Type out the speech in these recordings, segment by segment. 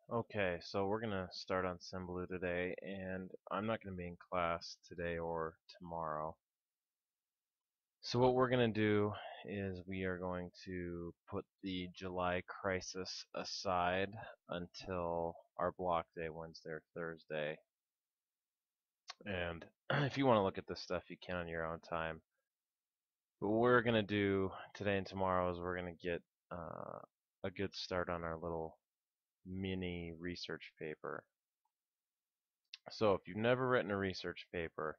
Okay, so we're gonna start on Symbaloo today, and I'm not gonna be in class today or tomorrow. So what we're gonna do is we are going to put the July crisis aside until our block day, Wednesday or Thursday. And if you want to look at this stuff, you can on your own time. But what we're gonna do today and tomorrow is we're gonna get a good start on our little mini research paper. So if you've never written a research paper,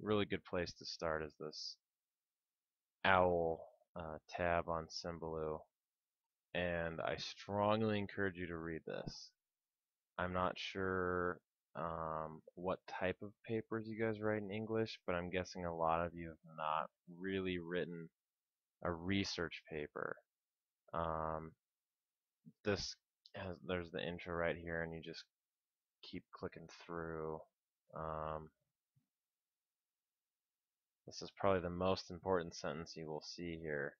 a really good place to start is this OWL tab on Symbaloo, and I strongly encourage you to read this. I'm not sure what type of papers you guys write in English, but I'm guessing a lot of you have not really written a research paper. Um, there's the intro right here, and you just keep clicking through. Um, This is probably the most important sentence you will see here.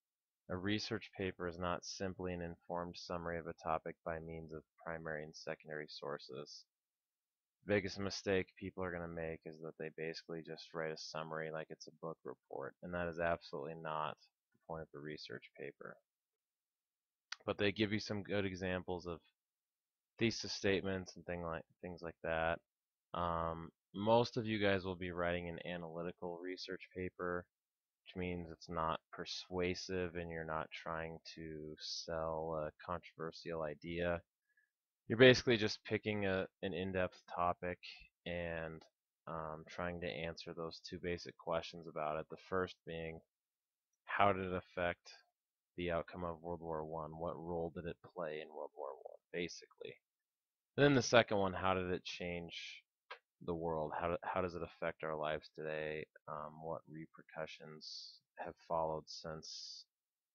A research paper is not simply an informed summary of a topic by means of primary and secondary sources. The biggest mistake people are going to make is that they basically just write a summary like it's a book report, and that is absolutely not the point of a research paper. But they give you some good examples of thesis statements and things like that. Most of you guys will be writing an analytical research paper, which means it's not persuasive and you're not trying to sell a controversial idea. You're basically just picking an in-depth topic and trying to answer those two basic questions about it. The first being, how did it affect the outcome of World War I? What role did it play in World War I, basically? And then the second one, how did it change the world? How does it affect our lives today? What repercussions have followed since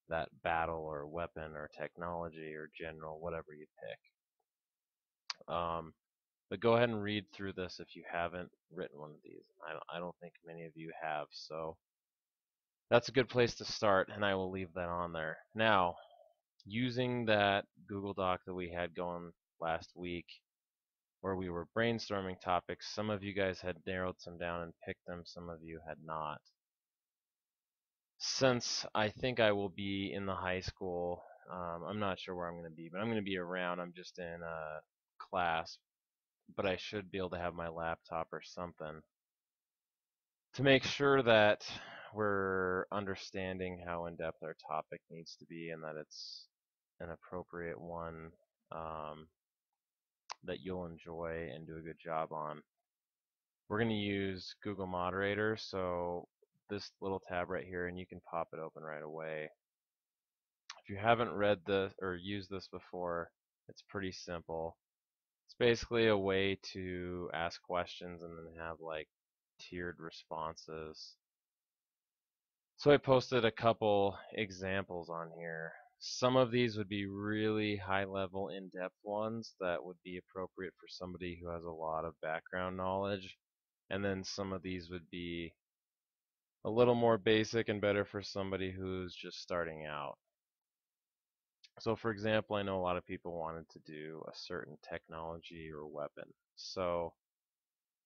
that battle or weapon or technology or general, whatever you pick? But go ahead and read through this if you haven't written one of these. I don't think many of you have, so that's a good place to start, and I will leave that on there. Now, using that Google Doc that we had going last week, where we were brainstorming topics. Some of you guys had narrowed some down and picked them, some of you had not. Since I think I will be in the high school, I'm not sure where I'm going to be, but I'm going to be around. I'm just in class, but I should be able to have my laptop or something to make sure that we're understanding how in-depth our topic needs to be and that it's an appropriate one um, that you'll enjoy and do a good job on. We're going to use Google Moderator, so this little tab right here, and you can pop it open right away. If you haven't read this or used this before, it's pretty simple. It's basically a way to ask questions and then have like tiered responses. So I posted a couple examples on here. Some of these would be really high level, in-depth ones that would be appropriate for somebody who has a lot of background knowledge. And then some of these would be a little more basic and better for somebody who's just starting out. So for example, I know a lot of people wanted to do a certain technology or weapon. So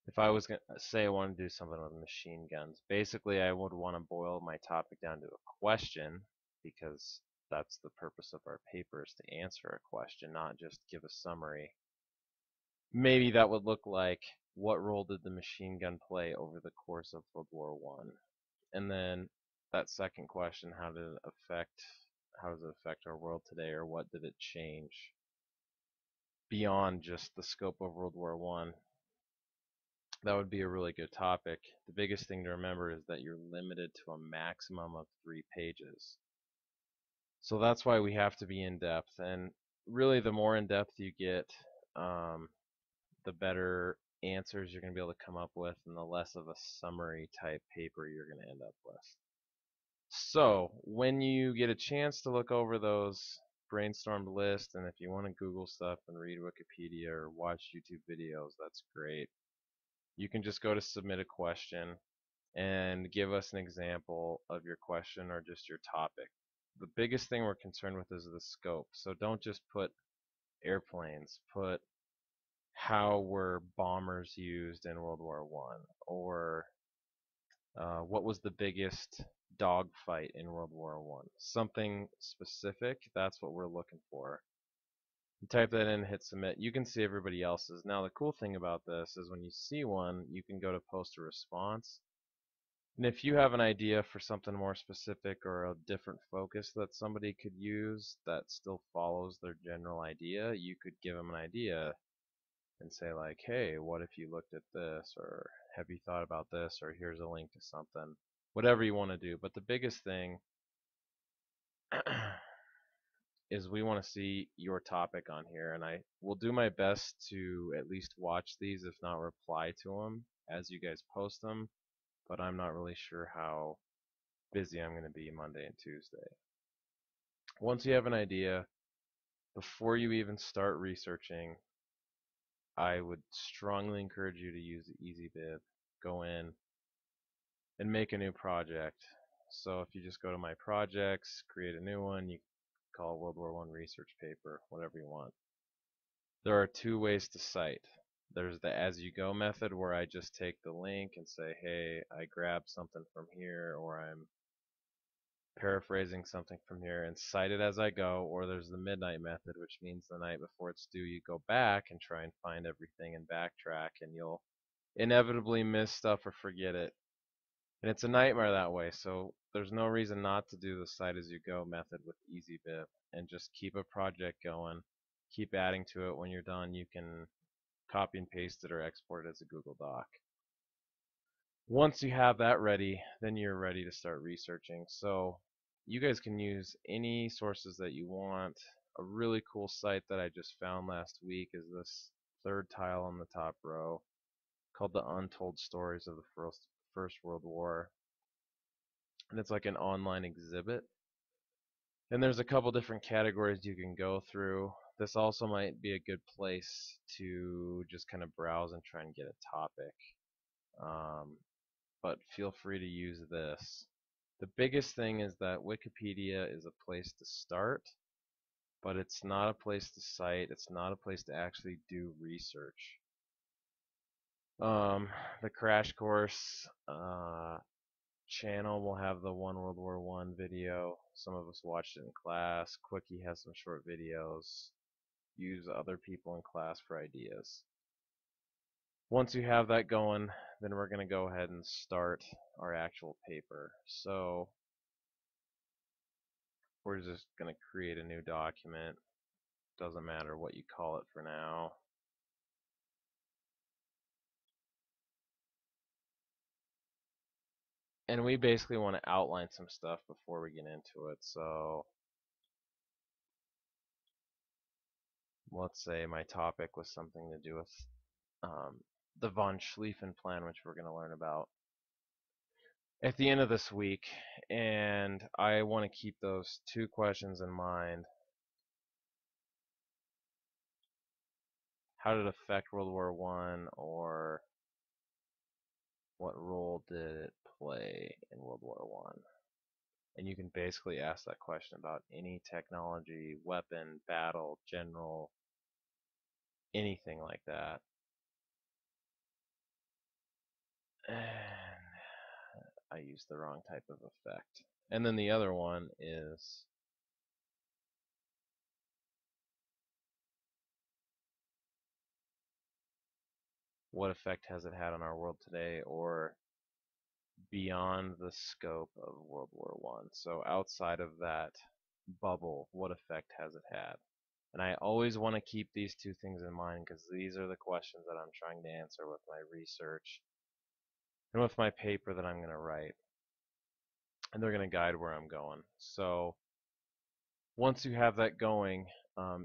if I was going to say I want to do something with machine guns, basically I would want to boil my topic down to a question, because that's the purpose of our paper, is to answer a question, not just give a summary. Maybe that would look like, what role did the machine gun play over the course of World War I? And then that second question, how does it affect our world today, or what did it change beyond just the scope of World War I? That would be a really good topic. The biggest thing to remember is that you're limited to a maximum of 3 pages. So that's why we have to be in depth. And really, the more in depth you get, um, the better answers you're going to be able to come up with, and the less of a summary type paper you're going to end up with. So when you get a chance to look over those brainstormed lists, and if you want to Google stuff and read Wikipedia or watch YouTube videos, that's great. You can just go to submit a question and give us an example of your question or just your topic. The biggest thing we're concerned with is the scope. So don't just put airplanes, put how were bombers used in World War One, or what was the biggest dogfight in World War One? Something specific. That's what we're looking for. You type that in, hit submit. You can see everybody else's. Now the cool thing about this is when you see one, you can go to post a response. And if you have an idea for something more specific or a different focus that somebody could use that still follows their general idea, you could give them an idea and say like, hey, what if you looked at this, or have you thought about this, or here's a link to something, whatever you want to do. But the biggest thing is we want to see your topic on here, and I will do my best to at least watch these, if not reply to them as you guys post them, but I'm not really sure how busy I'm going to be Monday and Tuesday. Once you have an idea, before you even start researching, I would strongly encourage you to use the EasyBib. Go in and make a new project. So if you just go to my projects, create a new one, you call it World War One research paper, whatever you want. There are two ways to cite. There's the as you go method, where I just take the link and say, hey, I grabbed something from here, or I'm paraphrasing something from here, and cite it as I go. Or there's the midnight method, which means the night before it's due, you go back and try and find everything and backtrack, and you'll inevitably miss stuff or forget it. And it's a nightmare that way, so there's no reason not to do the cite as you go method with EasyBib, and just keep a project going. Keep adding to it. When you're done, you can copy and paste it or export it as a Google Doc. Once you have that ready, then you're ready to start researching. So you guys can use any sources that you want. A really cool site that I just found last week is this third tile on the top row, called The Untold Stories of the First World War. And it's like an online exhibit. And there's a couple different categories you can go through. This also might be a good place to just kind of browse and try and get a topic. But feel free to use this. The biggest thing is that Wikipedia is a place to start, but it's not a place to cite. It's not a place to actually do research. The Crash Course channel will have the One World War One video. Some of us watched it in class. Quickie has some short videos. Use other people in class for ideas. Once you have that going, then we're going to go ahead and start our actual paper. So we're just going to create a new document. Doesn't matter what you call it for now. And we basically want to outline some stuff before we get into it. So let's say my topic was something to do with the von Schlieffen plan, which we're going to learn about at the end of this week. And I want to keep those two questions in mind. How did it affect World War One, or what role did it play in World War One? And you can basically ask that question about any technology, weapon, battle, general, anything like that. And I used the wrong type of effect. And then the other one is what effect has it had on our world today, or beyond the scope of World War One. So outside of that bubble, what effect has it had? And I always want to keep these two things in mind, because these are the questions that I'm trying to answer with my research and with my paper that I'm going to write. And they're going to guide where I'm going. So once you have that going,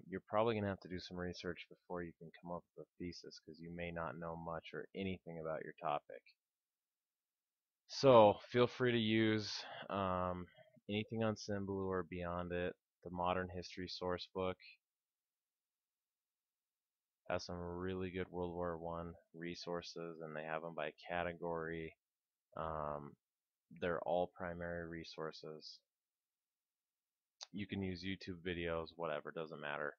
you're probably going to have to do some research before you can come up with a thesis, because you may not know much or anything about your topic. So feel free to use anything on Symblue or beyond it. The Modern History Sourcebook has some really good World War One resources, and they have them by category. They're all primary resources. You can use YouTube videos, whatever, doesn't matter.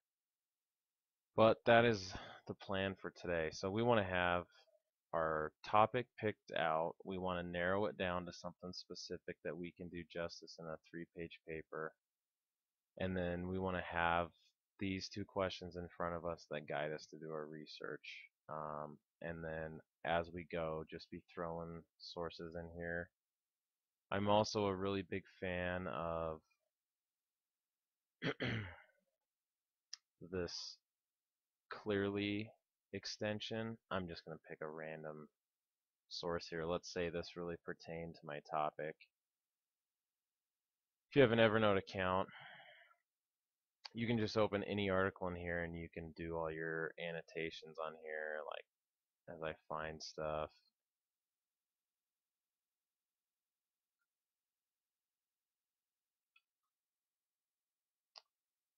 But that is the plan for today. So we want to have our topic picked out. We want to narrow it down to something specific that we can do justice in a 3-page paper. And then we want to have these 2 questions in front of us that guide us to do our research. And then as we go, just be throwing sources in here. I'm also a really big fan of this clearly extension. I'm just going to pick a random source here. Let's say this really pertained to my topic. If you have an Evernote account, you can just open any article in here and you can do all your annotations on here, like as I find stuff.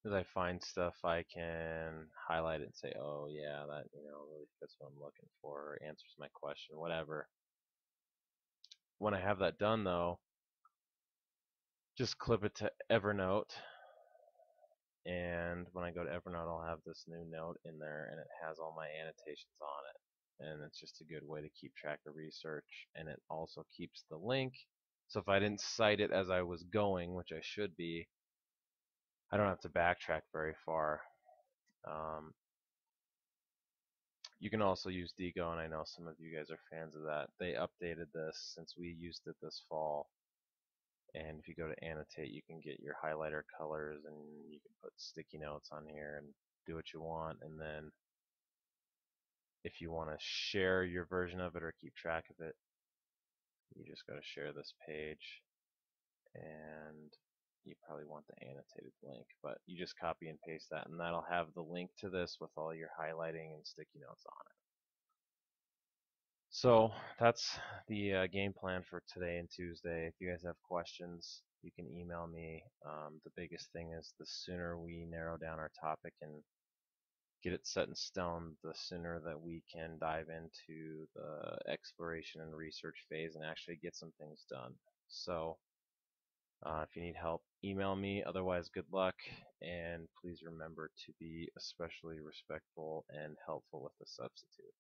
As I find stuff, I can highlight it and say, oh yeah, that really fits what I'm looking for, or answers my question, whatever. When I have that done though, just clip it to Evernote, and when I go to Evernote, I'll have this new note in there, and it has all my annotations on it. And it's just a good way to keep track of research, and it also keeps the link. So if I didn't cite it as I was going, which I should be, I don't have to backtrack very far. You can also use Digo, and I know some of you guys are fans of that. They updated this since we used it this fall. And if you go to annotate, you can get your highlighter colors, and you can put sticky notes on here and do what you want. And then if you want to share your version of it or keep track of it, you just go to share this page, and you probably want the annotated link, but you just copy and paste that, and that'll have the link to this with all your highlighting and sticky notes on it. So that's the game plan for today and Tuesday. If you guys have questions, you can email me. The biggest thing is the sooner we narrow down our topic and get it set in stone, the sooner that we can dive into the exploration and research phase and actually get some things done. So if you need help, email me. Otherwise, good luck, and please remember to be especially respectful and helpful with the substitute.